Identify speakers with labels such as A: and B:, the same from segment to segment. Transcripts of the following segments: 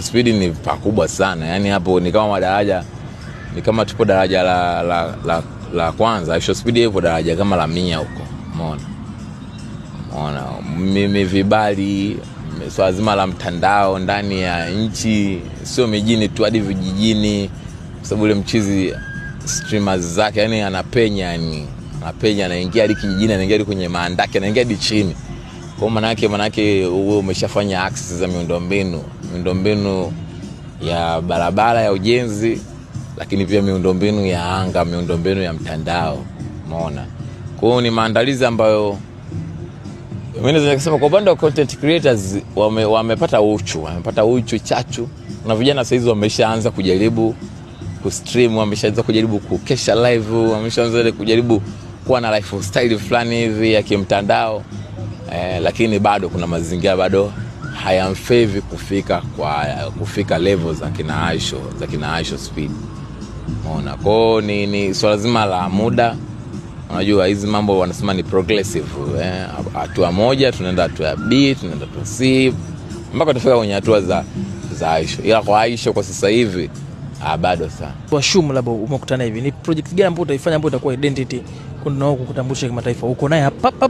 A: Speed ni pakubwa sana, yani hapo ni kama madaraja, ni kama tupo daraja la kwanza. Actual speed ipo daraja kama la 100 huko, umeona mimi vibali swala zima la mtandao ndani ya nchi, sio mijini tu, hadi vijijini, kwa sababu ile mchizi streamers zake yani anapenya, anaingia hadi kijijini, anaingia hadi kwenye maandaki, anaingia hadi chini. Kwa maana yake wewe umeshafanya access za miundombinu ya barabara ya ujenzi, lakini pia miundombinu ya anga, miundombinu ya mtandao, umeona. Kwa hiyo ni maandalizi ambayo mimi naweza kusema kwa upande wa content creators wamepata uchu chachu, na vijana sasa hizo wameshaanza kujaribu kustream, wameshaanza kujaribu kukesha live, wameshaanza kujaribu kuwa na lifestyle fulani hivi ya kimtandao. Lakini bado kuna mazingira bado hayamfavor kufika level za kina Aisho Speed. Unaona, kwa ni swala zima la muda. Unajua hizi mambo wanasema ni progressive, hatua moja tunaenda hatua B, tunaenda hatua C, mpaka tufika kwenye hatua za Aisho. Ila kwa Aisho kwa sasa hivi bado sana.
B: Kwa Shumu labda umekutana hivi, ni project gani ambayo utaifanya ambayo itakuwa identity kuna kukutambulisha kimataifa? Uko naye hapa?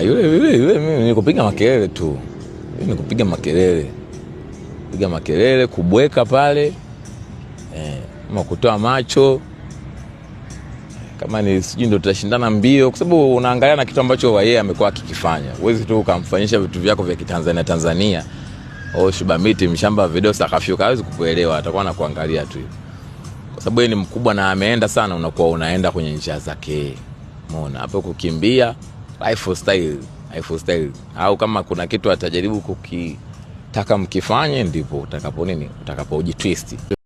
A: Yule mimi ni kupiga makelele tu. Mimi ni kupiga makelele, kubweka pale, kutoa macho. Kama ni sijui ndio tutashindana mbio, kwa sababu unaangalia na kitu ambacho yeye amekuwa akikifanya. Huwezi tu ukamfanyisha vitu vyako vya Tanzania. Shubamiti mshamba video sakafyuka, hawezi kukuelewa, atakuwa anakuangalia tu. Kwa sababu yeye ni mkubwa na ameenda sana, unakuwa unaenda kwenye njia zake. Umeona, hapo kukimbia lifestyle, au kama kuna kitu atajaribu kukitaka mkifanye, ndipo utakapojitwist.